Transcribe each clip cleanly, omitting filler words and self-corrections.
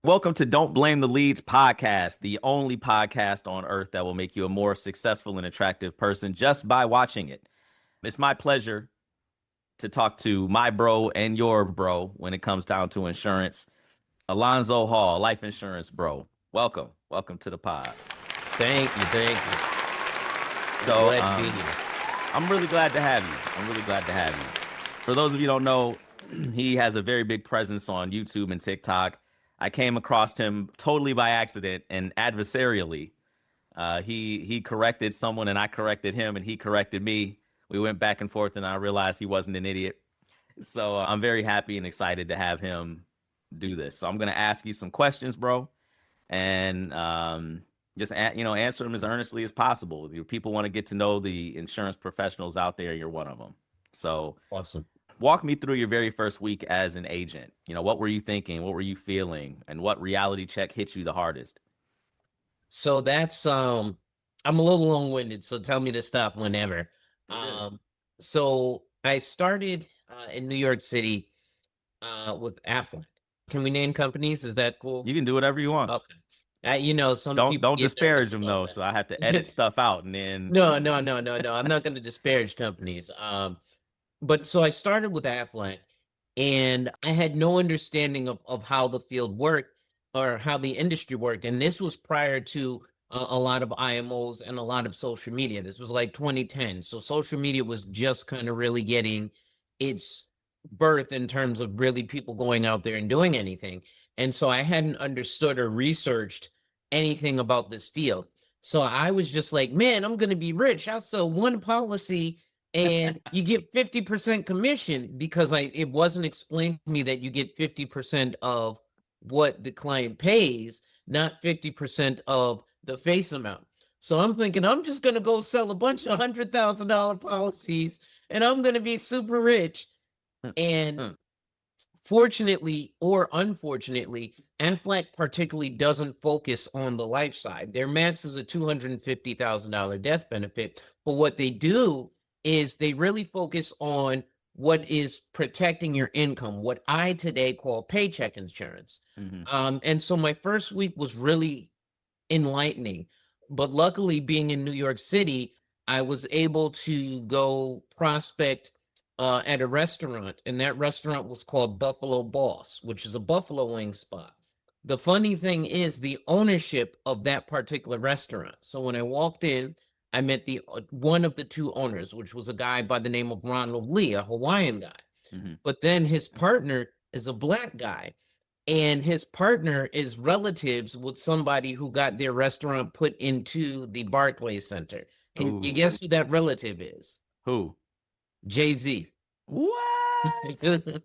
Welcome to Don't Blame the Leads podcast, the only podcast on earth that will make you a more successful and attractive person just by watching it. It's my pleasure to talk to my bro and your bro when it comes down to insurance. Alonzo Hall, life insurance bro. Welcome. Welcome to the pod. Thank you. So Glad to be here. I'm really glad to have you. For those of you who don't know, he has a very big presence on YouTube and TikTok. I came across him totally by accident and adversarially. He corrected someone and I corrected him and he corrected me. We went back and forth and I realized he wasn't an idiot. So I'm very happy and excited to have him do this. So I'm going to ask you some questions, bro, and just answer them as earnestly as possible. People want to get to know the insurance professionals out there. You're one of them. So Awesome. Walk me through your very first week as an agent. What were you thinking? What were you feeling? And what reality check hit you the hardest? So that's I'm a little long-winded, so tell me to stop whenever. So I started in New York City with Aflac. Can we name companies? Is that cool? You can do whatever you want. Okay. Some don't people disparage them though, so I have to edit stuff out and then No. I'm not going to disparage companies. But so I started with Aflac, and I had no understanding of how the field worked or how the industry worked. And this was prior to a lot of IMOs and a lot of social media. This was like 2010. So social media was just kind of really getting its birth in terms of really people going out there and doing anything. And so I hadn't understood or researched anything about this field. So I was just like, man, I'm going to be rich. I'll sell one policy and you get 50% commission, because it wasn't explained to me that you get 50% of what the client pays, not 50% of the face amount. So I'm thinking I'm just going to go sell a bunch of $100,000 policies and I'm going to be super rich. And fortunately or unfortunately, Aflac particularly doesn't focus on the life side. Their max is a $250,000 death benefit. But what they do is they really focus on what is protecting your income, what I today call paycheck insurance. And so my first week was really enlightening. But luckily, being in New York City, I was able to go prospect at a restaurant, and that restaurant was called Buffalo Boss, which is a buffalo wing spot. The funny thing is the ownership of that particular restaurant. So when I walked in, I met the one of the two owners, which was a guy by the name of Ronald Lee, a Hawaiian guy. But then his partner is a black guy, and his partner is relatives with somebody who got their restaurant put into the Barclays Center. Can you guess who that relative is? Who? Jay-Z. What?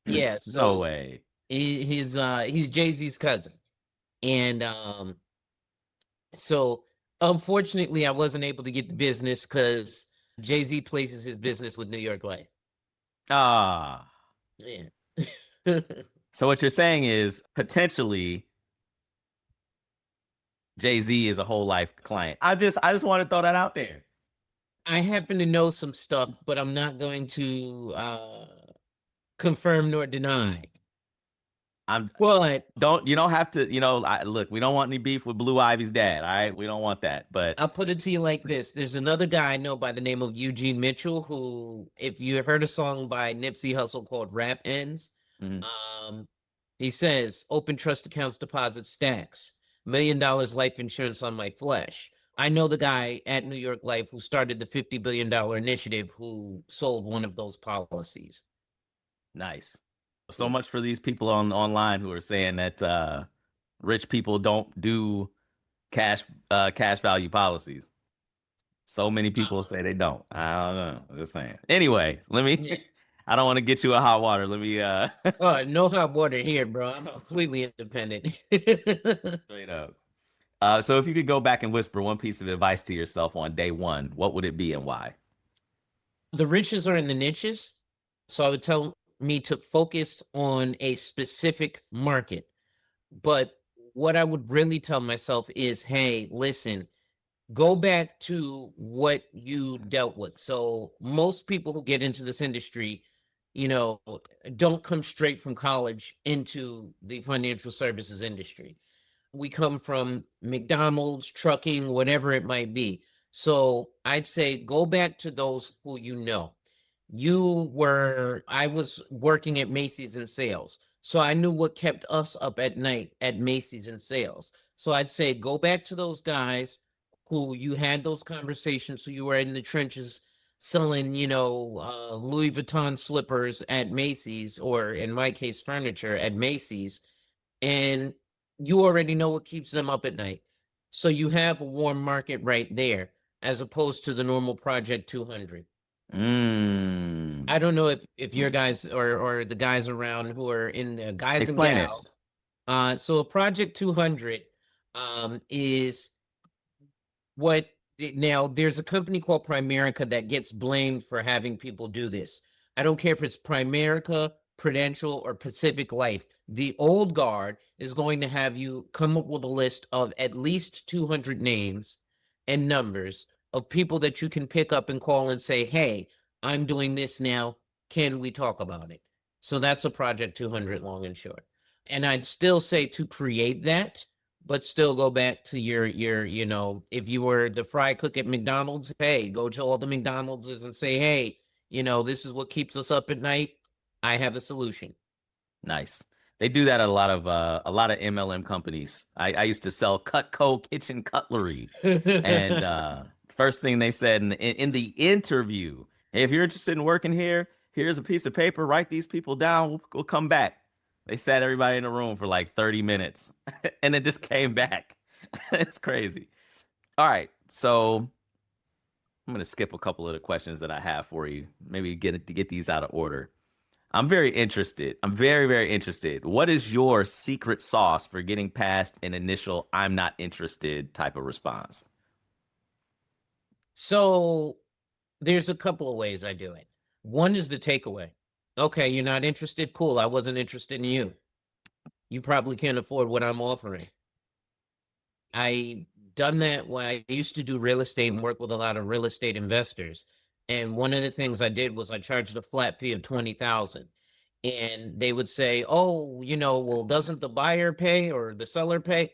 Yeah. So no way. He's Jay-Z's cousin. And so unfortunately, I wasn't able to get the business because Jay-Z places his business with New York Life. Yeah. So what you're saying is potentially Jay-Z is a whole life client. I just want to throw that out there. I happen to know some stuff, but I'm not going to confirm nor deny. You don't have to, look, we don't want any beef with Blue Ivy's dad. All right. We don't want that, but I'll put it to you like this. There's another guy I know by the name of Eugene Mitchell, who, if you have heard a song by Nipsey Hussle called Rap Ends, he says, open trust accounts, deposit stacks, $1 million life insurance on my flesh. I know the guy at New York Life who started the $50 billion initiative, who sold one of those policies. Nice. So much for these people online who are saying that rich people don't do cash value policies. So many people say they don't. I don't know. I'm just saying. Anyway, I don't want to get you a hot water. Let me no hot water here, bro. I'm completely independent. Straight up. So if you could go back and whisper one piece of advice to yourself on day one, what would it be and why? The riches are in the niches. So I would tell me to focus on a specific market. But what I would really tell myself is, hey, listen, go back to what you dealt with. So most people who get into this industry, you know, don't come straight from college into the financial services industry. We come from McDonald's, trucking, whatever it might be. So I'd say go back to those who you know. I was working at Macy's in sales. So I knew what kept us up at night at Macy's in sales. So I'd say go back to those guys who you had those conversations, who you were in the trenches selling, Louis Vuitton slippers at Macy's, or in my case, furniture at Macy's, and you already know what keeps them up at night. So you have a warm market right there, as opposed to the normal Project 200. Mm. I don't know if your guys or the guys around who are in guys Explain and it. gals. So Project 200 is what now there's a company called Primerica that gets blamed for having people do this. I don't care if it's Primerica, Prudential, or Pacific Life. The old guard is going to have you come up with a list of at least 200 names and numbers of people that you can pick up and call and say, hey, I'm doing this now. Can we talk about it? So that's a Project 200, long and short. And I'd still say to create that, but still go back to your, if you were the fry cook at McDonald's, hey, go to all the McDonald's and say, hey, this is what keeps us up at night. I have a solution. Nice. They do that at a lot of MLM companies. I used to sell Cutco kitchen cutlery, and first thing they said in the interview, hey, if you're interested in working here, here's a piece of paper. Write these people down. We'll come back. They sat everybody in the room for like 30 minutes, and it just came back. It's crazy. All right, so I'm gonna skip a couple of the questions that I have for you. Maybe get these out of order. I'm very interested. I'm very, very interested. What is your secret sauce for getting past an initial "I'm not interested" type of response? So there's a couple of ways I do it. One is the takeaway. Okay, you're not interested. Cool. I wasn't interested in you. You probably can't afford what I'm offering. I done that when I used to do real estate and work with a lot of real estate investors. And one of the things I did was I charged a flat fee of 20,000. And they would say, "Oh, well, doesn't the buyer pay or the seller pay?"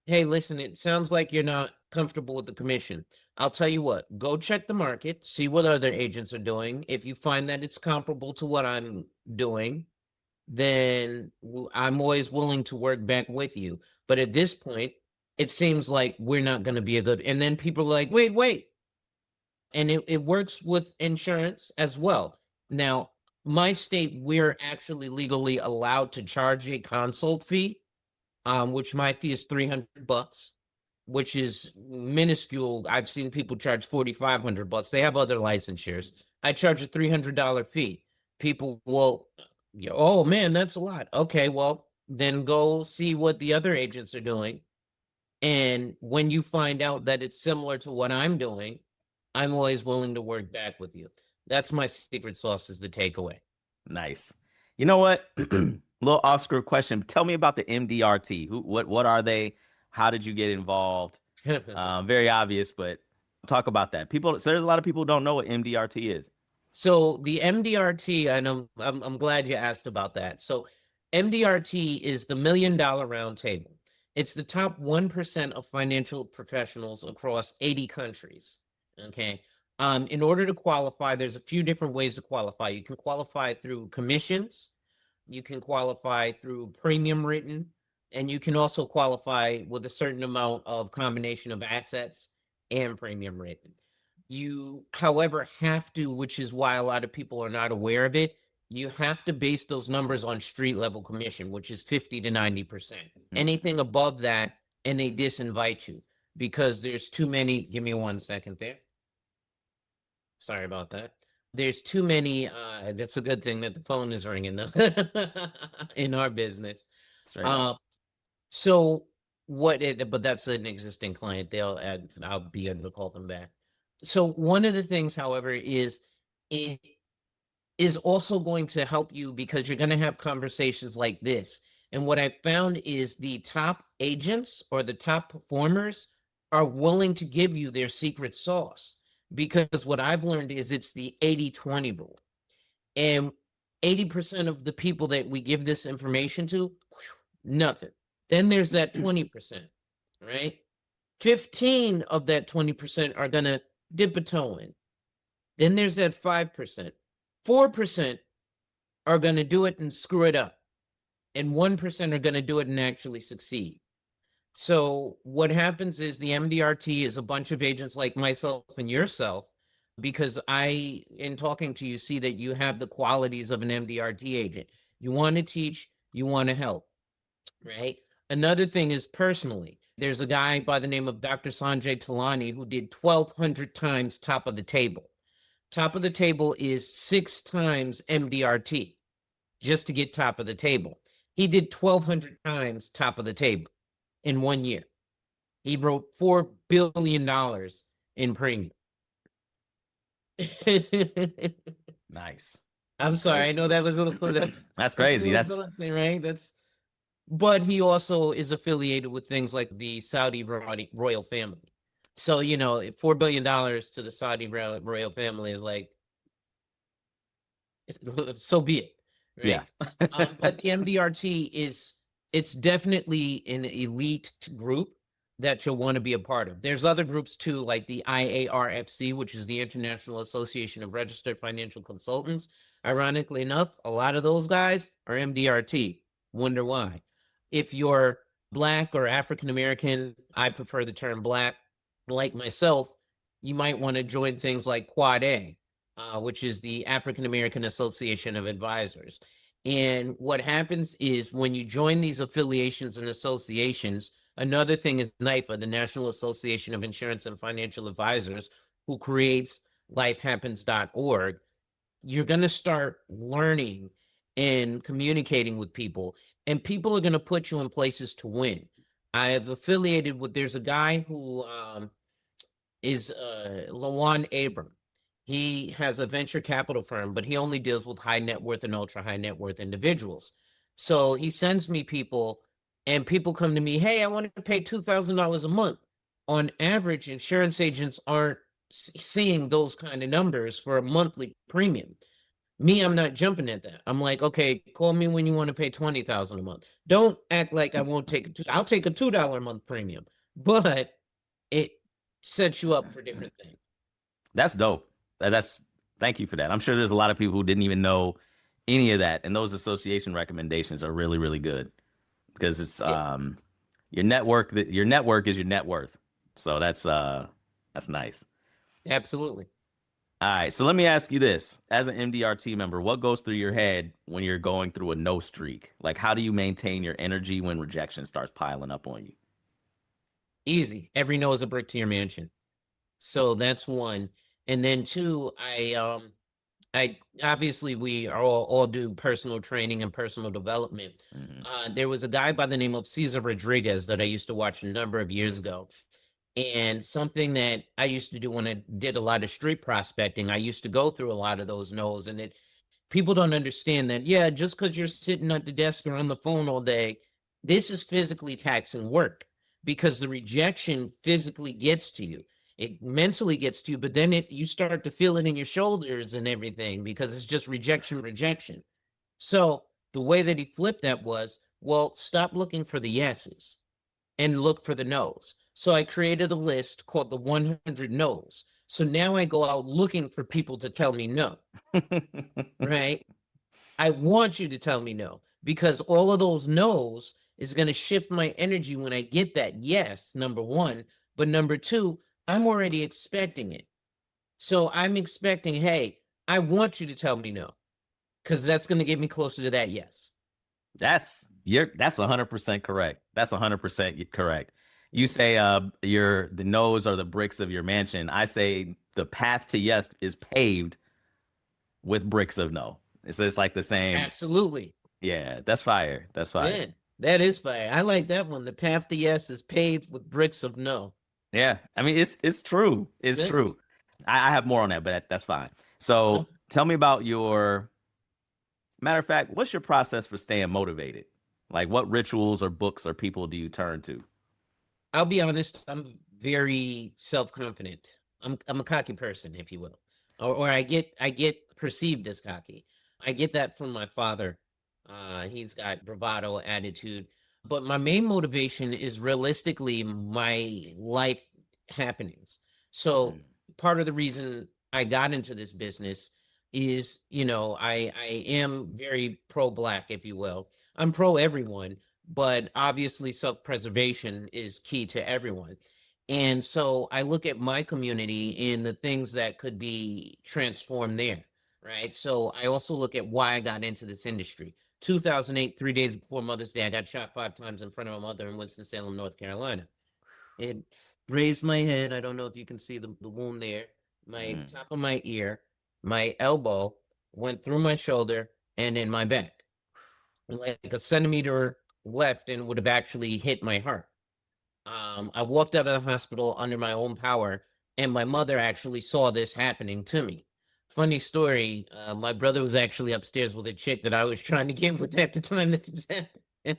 Hey, listen, it sounds like you're not comfortable with the commission. I'll tell you what, go check the market, see what other agents are doing. If you find that it's comparable to what I'm doing, then I'm always willing to work back with you. But at this point, it seems like we're not going to be a good. And then people are like, wait, wait. And it works with insurance as well. Now, my state, we're actually legally allowed to charge a consult fee, which my fee is $300, which is minuscule. I've seen people charge $4,500. They have other licensures. I charge a $300 fee. People will, oh man, that's a lot. Okay, well, then go see what the other agents are doing. And when you find out that it's similar to what I'm doing, I'm always willing to work back with you. That's my secret sauce, is the takeaway. Nice. You know what? Little off-script question. Tell me about the MDRT. What are they? How did you get involved? Very obvious, but talk about that. So there's a lot of people who don't know what MDRT is. So the MDRT, and I'm glad you asked about that. So MDRT is the $1 million round table. It's the top 1% of financial professionals across 80 countries. Okay. In order to qualify, there's a few different ways to qualify. You can qualify through commissions, you can qualify through premium written, and you can also qualify with a certain amount of combination of assets and premium written. You, however, have to, which is why a lot of people are not aware of it, you have to base those numbers on street level commission, which is 50 to 90%. Anything above that, and they disinvite you because there's too many. Give me 1 second there. Sorry about that. There's too many. That's a good thing that the phone is ringing in our business. Straight up. Uh, so but that's an existing client. I'll be able to call them back. So one of the things, however, is it is also going to help you because you're going to have conversations like this. And what I found is the top agents or the top performers are willing to give you their secret sauce, because what I've learned is it's the 80-20 rule. And 80% of the people that we give this information to, nothing. Then there's that 20%, right? 15 of that 20% are going to dip a toe in. Then there's that 5%. 4% are going to do it and screw it up. And 1% are going to do it and actually succeed. So what happens is the MDRT is a bunch of agents like myself and yourself, because I, in talking to you, see that you have the qualities of an MDRT agent. You want to teach, you want to help, right? Another thing is personally, there's a guy by the name of Dr. Sanjay Talani who did 1,200 times top of the table. Top of the table is 6 times MDRT just to get top of the table. He did 1,200 times top of the table in 1 year. He wrote $4 billion in premium. Nice. I'm sorry. crazy. I know that was a little. That's crazy. That's right. But he also is affiliated with things like the Saudi royal family. So, $4 billion to the Saudi royal family is like, so be it. Right. yeah. But the MDRT it's definitely an elite group that you'll want to be a part of. There's other groups too, like the IARFC, which is the International Association of Registered Financial Consultants. Ironically enough, a lot of those guys are MDRT. Wonder why? If you're Black or African American, I prefer the term Black, like myself, you might want to join things like Quad A, which is the African American Association of Advisors. And what happens is when you join these affiliations and associations, another thing is NIFA, the National Association of Insurance and Financial Advisors, who creates lifehappens.org. You're going to start learning and communicating with people, and people are going to put you in places to win. I have affiliated with, there's a guy who is Lawan Abram. He has a venture capital firm, but he only deals with high net worth and ultra high net worth individuals. So he sends me people, and people come to me, hey, I want to pay $2,000 a month. On average, insurance agents aren't seeing those kind of numbers for a monthly premium. Me, I'm not jumping at that. I'm like, okay, call me when you want to pay $20,000 a month. Don't act like I won't take it. I'll take a $2 a month premium, but it sets you up for different things. That's dope. Thank you for that. I'm sure there's a lot of people who didn't even know any of that, and those association recommendations are really, really good because it's your network. Your network is your net worth. So that's nice. Absolutely. All right. So let me ask you this: as an MDRT member, what goes through your head when you're going through a no streak? Like, how do you maintain your energy when rejection starts piling up on you? Easy. Every no is a brick to your mansion. So that's one. And then two, I obviously we are all do personal training and personal development. There was a guy by the name of Cesar Rodriguez that I used to watch a number of years ago. And something that I used to do when I did a lot of street prospecting, I used to go through a lot of those no's, and people don't understand that, yeah, just because you're sitting at the desk or on the phone all day, this is physically taxing work, because the rejection physically gets to you. It mentally gets to you, but then you start to feel it in your shoulders and everything, because it's just rejection. So the way that he flipped that was, well, stop looking for the yeses and look for the no's. So I created a list called the 100 no's. So now I go out looking for people to tell me no. Right? I want you to tell me no, because all of those no's is going to shift my energy when I get that yes, number one. But number two, I'm already expecting it. So I'm expecting, hey, I want you to tell me no, because that's going to get me closer to that yes. That's 100% correct. That's 100% correct. You say the no's are the bricks of your mansion. I say the path to yes is paved with bricks of no. It's like the same. Absolutely. Yeah, that's fire. That's fire. Yeah, that is fire. I like that one. The path to yes is paved with bricks of no. Yeah, I mean it's true. It's true. I have more on that, but that's fine. So tell me about matter of fact, what's your process for staying motivated? Like, what rituals or books or people do you turn to? I'll be honest, I'm very self-confident. I'm a cocky person, if you will. Or I get perceived as cocky. I get that from my father. He's got bravado attitude, but my main motivation is realistically my life happenings. So Mm, part of the reason I got into this business is, I am very pro-black, if you will. I'm pro everyone, but obviously self-preservation is key to everyone. And so I look at my community and the things that could be transformed there, right? So I also look at why I got into this industry. 2008, 3 days before Mother's Day, I got shot 5 times in front of my mother in Winston-Salem, North Carolina. It raised my head. I don't know if you can see the wound there. My mm. top of my ear, my elbow went through my shoulder and in my back, like a centimeter left, and would have actually hit my heart. I walked out of the hospital under my own power, and my mother actually saw this happening to me. Funny story, my brother was actually upstairs with a chick that I was trying to get with at the time that this happened.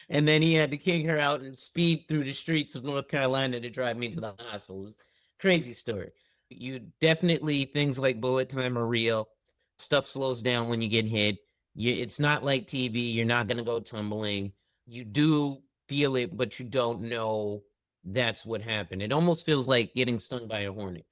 And then he had to kick her out and speed through the streets of North Carolina to drive me to the hospital. It was a crazy story. You definitely, things like bullet time are real. Stuff slows down when you get hit. It's not like TV. You're not going to go tumbling. You do feel it, but you don't know that's what happened. It almost feels like getting stung by a hornet.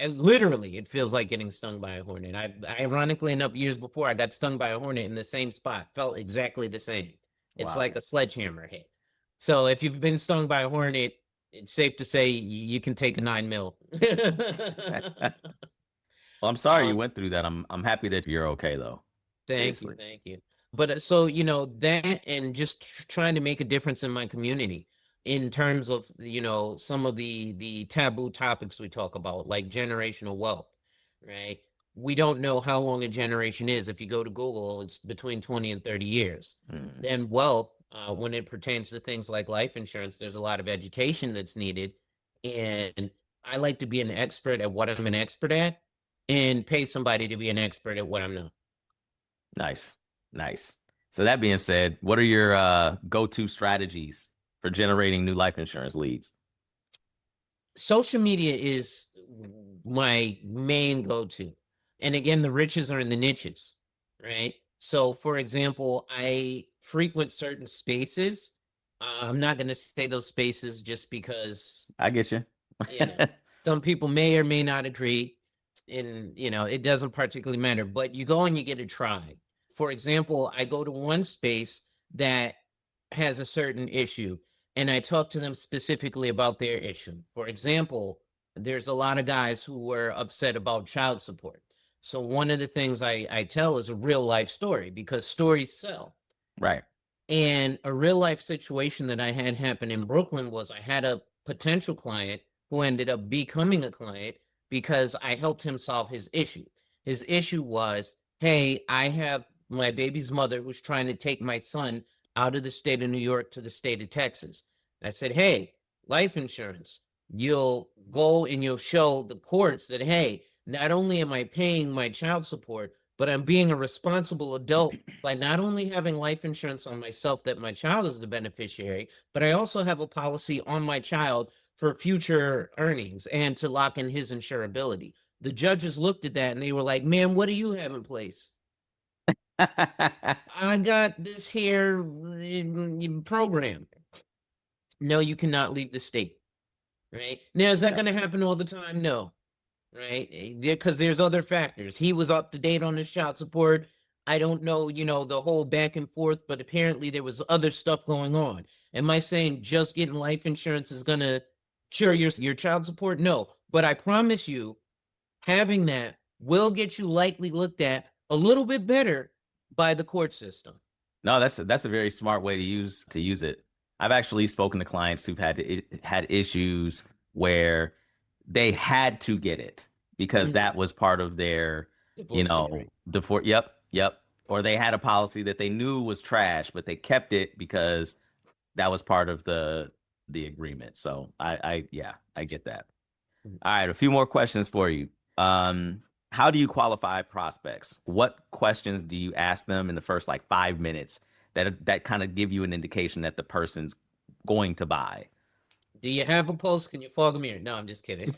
Literally, it feels like getting stung by a hornet. Ironically enough, years before, I got stung by a hornet in the same spot. Felt exactly the same. It's Wow. like a sledgehammer hit. So if you've been stung by a hornet, it's safe to say you can take a 9 mil. Well, I'm sorry you um, went through that. I'm happy that you're okay though. Thank you, Seriously. thank you. But so that, and just trying to make a difference in my community in terms of some of the taboo topics we talk about, like generational wealth, right? We don't know how long a generation is. If you go to Google, it's between 20 and 30 years. Mm. And wealth, when it pertains to things like life insurance, there's a lot of education that's needed. And I like to be an expert at what I'm an expert at and pay somebody to be an expert at what I'm not. Nice. Nice. So that being said, what are your go-to strategies for generating new life insurance leads? Social media is my main go-to. And again, the riches are in the niches, right? So, for example, I frequent certain spaces. I'm not going to say those spaces just because, I get you. you know, some people may or may not agree. And, it doesn't particularly matter, but you go and you get a try. For example, I go to one space that has a certain issue, and I talk to them specifically about their issue. For example, there's a lot of guys who were upset about child support. So one of the things I tell is a real life story, because stories sell. Right. And a real life situation that I had happen in Brooklyn was I had a potential client who ended up becoming a client because I helped him solve his issue. His issue was, hey, I have my baby's mother who's trying to take my son out of the state of New York to the state of Texas. I said, hey, life insurance, you'll go and you'll show the courts that, hey, not only am I paying my child support, but I'm being a responsible adult by not only having life insurance on myself that my child is the beneficiary, but I also have a policy on my child for future earnings and to lock in his insurability. The judges looked at that and they were like, man, what do you have in place? I got this here program. No, you cannot leave the state. Right now, is that going to happen all the time? No. Right, because there's other factors. He was up to date on his child support. I don't know, the whole back and forth, but apparently there was other stuff going on. Am I saying just getting life insurance is going to cure your child support? No, but I promise you, having that will get you likely looked at a little bit better by the court system. No, that's a very smart way to use it. I've actually spoken to clients who've had issues where they had to get it because that was part of their, Divorce decree. divorce. Yep, yep. Or they had a policy that they knew was trash, but they kept it because that was part of the agreement. So yeah, I get that. Mhm. All right, a few more questions for you. How do you qualify prospects? What questions do you ask them in the first like 5 minutes that kind of give you an indication that the person's going to buy? Do you have a pulse? Can you fog a mirror? No, I'm just kidding.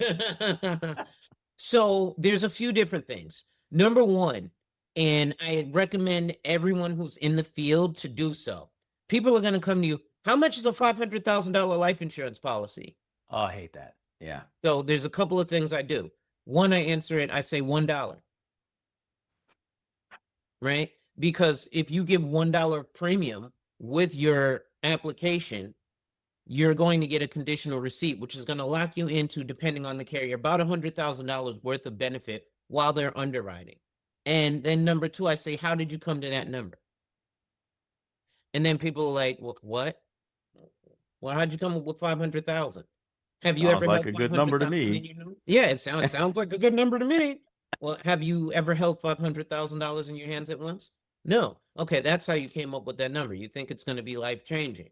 So there's a few different things. Number one, And I recommend everyone who's in the field to do so. People are going to come to you. How much is a $500,000 life insurance policy? Oh, I hate that. Yeah. So there's a couple of things I do. One, I answer it, I say $1, right? Because if you give $1 premium with your application, you're going to get a conditional receipt, which is going to lock you into, depending on the carrier, about $100,000 worth of benefit while they're underwriting. And then number two, I say, how did you come to that number? And then people are like, well, what? Well, how'd you come up with 500,000? Have you Sounds ever like held a good number to 500,000 me. in your number? Yeah, it sounds like a good number to me. Well, have you ever held $500,000 in your hands at once? No. Okay, that's how you came up with that number. You think it's going to be life changing.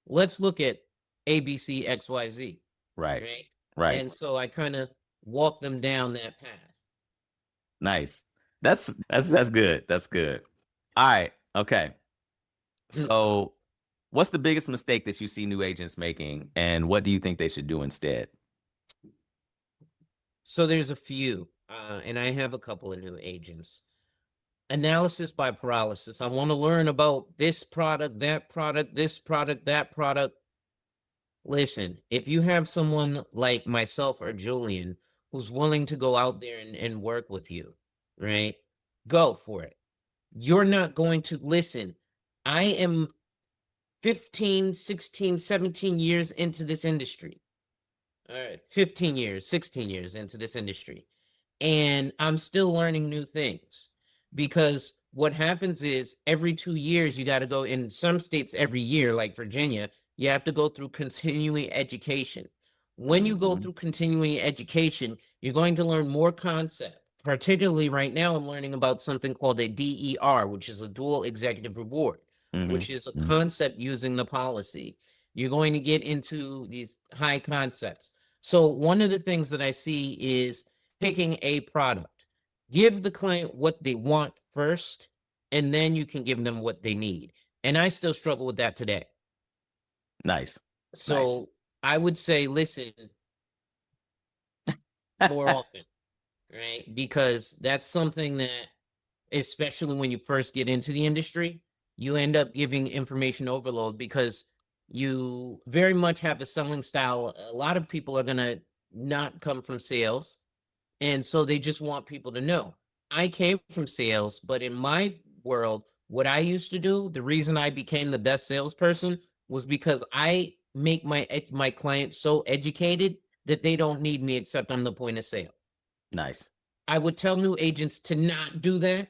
Let's look at ABC XYZ. Right. Right. Right. And so I kind of walk them down that path. Nice. That's good. That's good. All right. Okay. So what's the biggest mistake that you see new agents making, and what do you think they should do instead? So there's a few, and I have a couple of new agents. Analysis by paralysis. I want to learn about this product, that product, this product, that product. Listen, if you have someone like myself or Julian who's willing to go out there and work with you, right? Go for it. You're not going to listen. I am 15, 16, 17 years into this industry. All right, 15 years, 16 years into this industry. And I'm still learning new things, because what happens is every 2 years, you got to go, in some states every year, like Virginia, you have to go through continuing education. When you go Mhm. through continuing education, you're going to learn more concept. Particularly right now, I'm learning about something called a DER, which is a dual executive reward, which is a Mhm. concept using the policy. You're going to get into these high concepts. So one of the things that I see is picking a product. Give the client what they want first, and then you can give them what they need. And I still struggle with that today. Nice. Nice. So I would say, listen more often, right? Because that's something that, especially when you first get into the industry, you end up giving information overload, because you very much have a selling style. A lot of people are going to not come from sales. And so they just want people to know. I came from sales, but in my world, what I used to do, the reason I became the best salesperson was because I make my clients so educated that they don't need me except on the point of sale. Nice. I would tell new agents to not do that.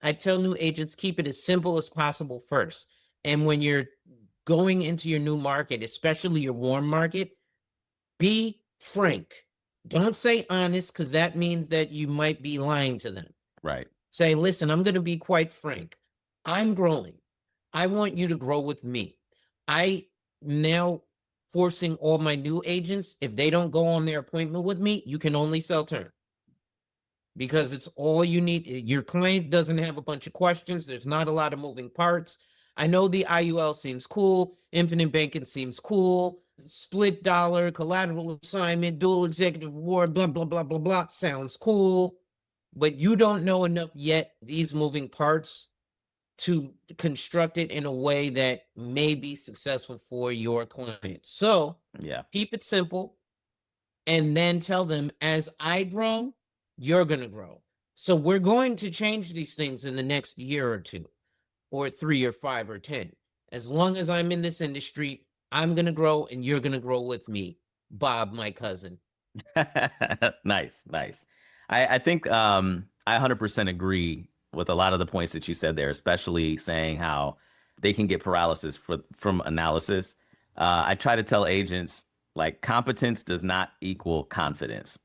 I tell new agents, keep it as simple as possible first. And when you're going into your new market, especially your warm market, be frank. Don't say honest, because that means that you might be lying to them. Right. Say, listen, I'm going to be quite frank. I'm growing. I want you to grow with me. I now forcing all my new agents, if they don't go on their appointment with me, you can only sell term, because it's all you need. Your client doesn't have a bunch of questions. There's not a lot of moving parts. I know the IUL seems cool. Infinite banking seems cool. Split dollar, collateral assignment, dual executive reward, blah, blah, blah, blah, blah. Sounds cool. But you don't know enough yet, these moving parts, to construct it in a way that may be successful for your client. So Yeah. keep it simple, and then tell them, as I grow, you're going to grow. So we're going to change these things in the next year or two, or 3 or 5 or 10. As long as I'm in this industry, I'm going to grow, and you're going to grow with me, Bob, my cousin. Nice, nice. I think I 100% agree with a lot of the points that you said there, especially saying how they can get paralysis from analysis. I try to tell agents, like, competence does not equal confidence,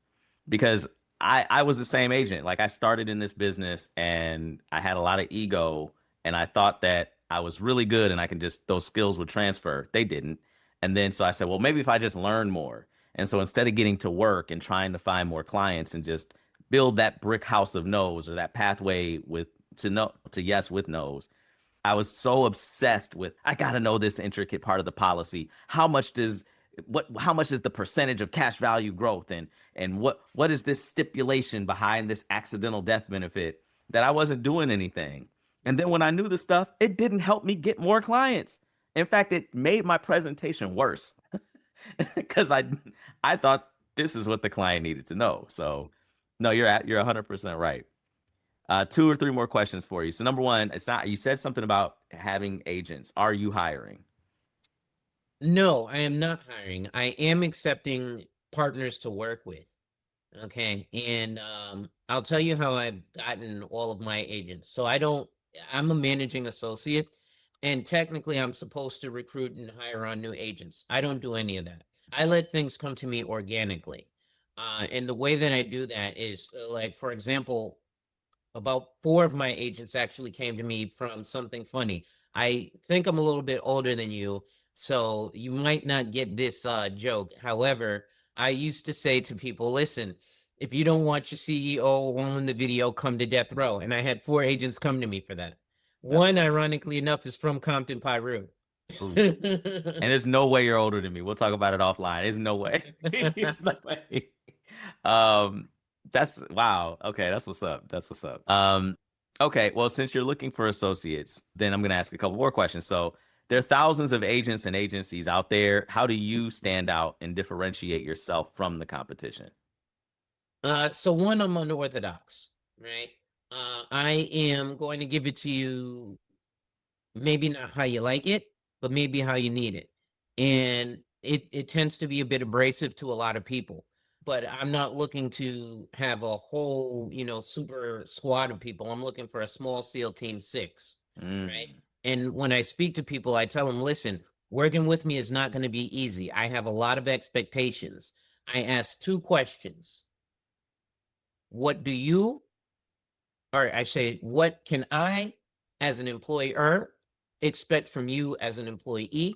because I was the same agent. Like, I started in this business and I had a lot of ego, and I thought that I was really good and I can just, those skills would transfer. They didn't. And then so I said, well, maybe if I just learn more. And so instead of getting to work and trying to find more clients and just build that brick house of no's, or that pathway with to no to yes with no's, I was so obsessed with, I got to know this intricate part of the policy. How much is the percentage of cash value growth, and what is this stipulation behind this accidental death benefit? that I wasn't doing anything. And then when I knew the stuff, it didn't help me get more clients. In fact, it made my presentation worse because I thought this is what the client needed to know. So, no, you're 100% right. Two or three more questions for you. So, number one, it's not you said something about having agents. Are you hiring? No, I am not hiring. I am accepting partners to work with. Okay. And I'll tell you how I've gotten all of my agents. So I'm a managing associate, and technically I'm supposed to recruit and hire on new agents. I don't do any of that. I let things come to me organically. And the way that I do that is like, for example, about four of my agents actually came to me from something funny. I think I'm a little bit older than you, so you might not get this joke. However, I used to say to people, listen, if you don't want your CEO on the video, come to death row. And I had four agents come to me for that. That's One, ironically enough, is from Compton, Peru. ooh. And there's no way you're older than me. We'll talk about it offline. There's no way. There's no way. Um, that's wow. Okay, that's what's up. That's what's up. Okay, well, since you're looking for associates, then I'm gonna ask a couple more questions. So there are thousands of agents and agencies out there. How do you stand out and differentiate yourself from the competition? So one, I'm unorthodox, right? I am going to give it to you maybe not how you like it, but maybe how you need it. And it tends to be a bit abrasive to a lot of people. But I'm not looking to have a whole, super squad of people. I'm looking for a small SEAL team 6, right? Mm, And when I speak to people, I tell them, listen, working with me is not going to be easy. I have a lot of expectations. I ask two questions. What do you, or I say, what can I, as an employer, expect from you as an employee?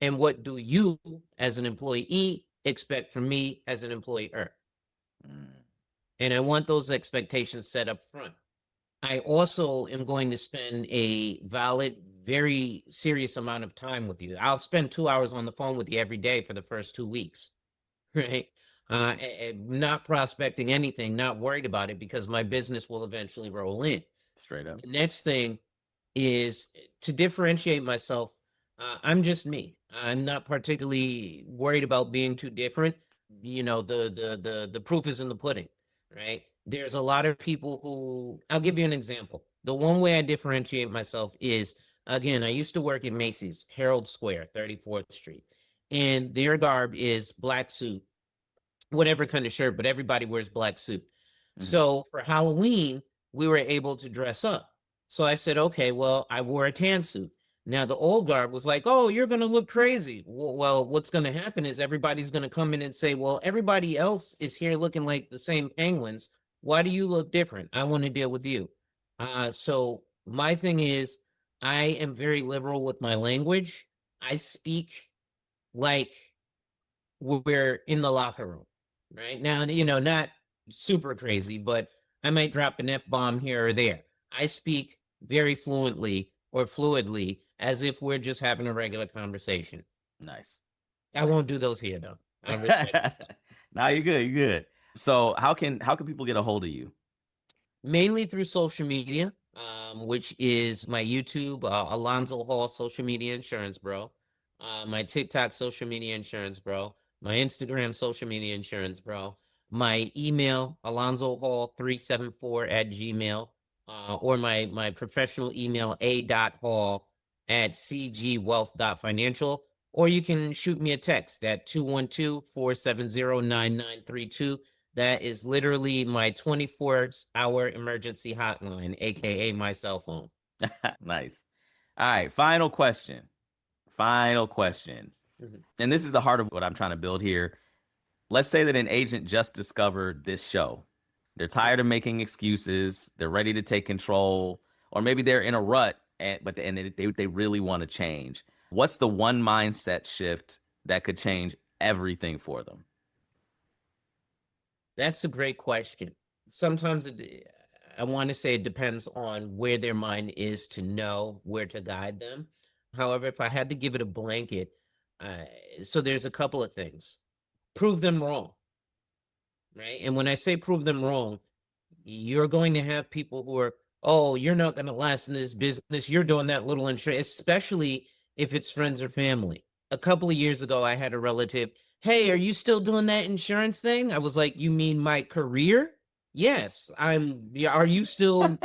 And what do you, as an employee, expect from me as an employer? mm, And I want those expectations set up front. I also am going to spend a valid, very serious amount of time with you. I'll spend 2 hours on the phone with you every day for the first 2 weeks, right? Not prospecting anything, not worried about it because my business will eventually roll in. straight up. The next thing is to differentiate myself. I'm just me. I'm not particularly worried about being too different. The proof is in the pudding, right? There's a lot of people who I'll give you an example. The one way I differentiate myself is again, I used to work at Macy's, Herald Square, 34th Street, and their garb is black suit, whatever kind of shirt, but everybody wears black suit. Hmm. So for Halloween, we were able to dress up. So I said, okay, well, I wore a tan suit. Now the old guard was like, oh, you're going to look crazy. Well, what's going to happen is everybody's going to come in and say, well, everybody else is here looking like the same penguins. Why do you look different? I want to deal with you. So my thing is, I am very liberal with my language. I speak like we're in the locker room right now, not super crazy, but I might drop an F-bomb here or there. I speak very fluently or fluidly as if we're just having a regular conversation. Nice. I won't Nice. do those here though. I respect myself. Now you're good. You're good. So how can people get a hold of you? Mainly through social media, which is my YouTube, Alonzo Hall, social media insurance bro, my TikTok, social media insurance bro, my Instagram, social media insurance bro, my email, Alonzo Hall 374 at Gmail, or my professional email, a.hall at cgwealth.financial, or you can shoot me a text at 212-470-9932. That is literally my 24-hour emergency hotline, aka my cell phone. Nice. All right. Final question. Final question. Mhm. And this is the heart of what I'm trying to build here. Let's say that an agent just discovered this show. They're tired of making excuses. They're ready to take control, or maybe they're in a rut, and they really want to change. What's the one mindset shift that could change everything for them? That's a great question. Sometimes I want to say it depends on where their mind is to know where to guide them. However, if I had to give it a blanket, uh, so there's a couple of things. Prove them wrong, right? And when I say prove them wrong, you're going to have people who are, oh, you're not going to last in this business. You're doing that little insurance, especially if it's friends or family. A couple of years ago, I had a relative, hey, are you still doing that insurance thing? I was like, you mean my career? Yes, I'm. Yeah, are you still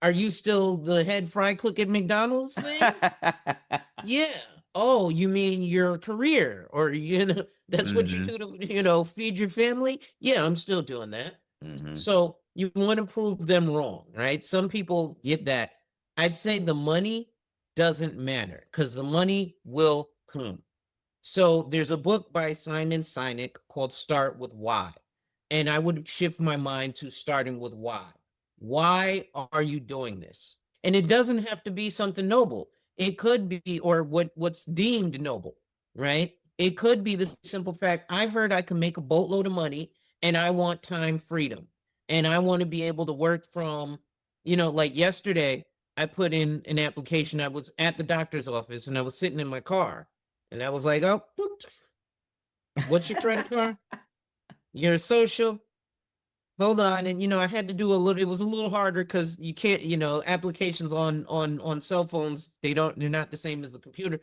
the head fry cook at McDonald's thing? Yeah. Oh, you mean your career, or that's what you Hmm. do to feed your family? Yeah, I'm still doing that. Hmm. So you want to prove them wrong, right? Some people get that. I'd say the money doesn't matter because the money will come. So there's a book by Simon Sinek called Start with Why. And I would shift my mind to starting with why. Why are you doing this? And it doesn't have to be something noble. It could be, or what's deemed noble, right? It could be the simple fact I heard I can make a boatload of money and I want time freedom. And I want to be able to work from, like yesterday, I put in an application. I was at the doctor's office and I was sitting in my car and I was like, oh, what's your credit card? Your social? Hold on. And I had to do a little, it was a little harder because you can't, applications on cell phones, they're not the same as the computer.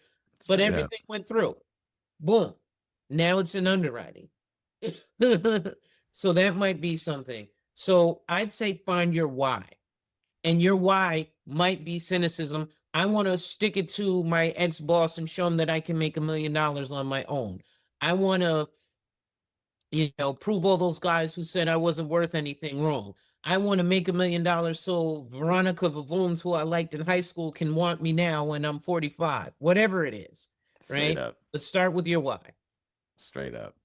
But Straight up. everything went through. Boom. Now it's in underwriting. So that might be something. So I'd say find your why. And your why might be cynicism. I want to stick it to my ex-boss and show him that I can make $1 million on my own. I want to, prove all those guys who said I wasn't worth anything wrong. I want to make $1 million so Veronica Vavoons, who I liked in high school, can want me now when I'm 45. Whatever it is, Straight right? up. Let's start with your why. Straight up.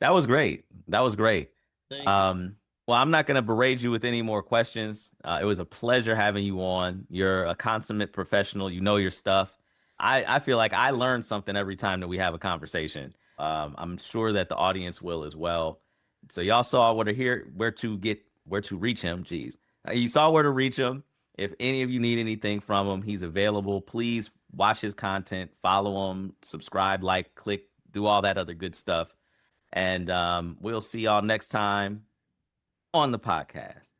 That was great. That was great. Thank you. Um, well, I'm not going to berate you with any more questions. It was a pleasure having you on. You're a consummate professional. You know your stuff. I feel like I learn something every time that we have a conversation. I'm sure that the audience will as well. So y'all saw where to reach him. Jeez, you saw where to reach him. If any of you need anything from him, he's available. Please watch his content, follow him, subscribe, like, click, do all that other good stuff. And we'll see y'all next time on the podcast.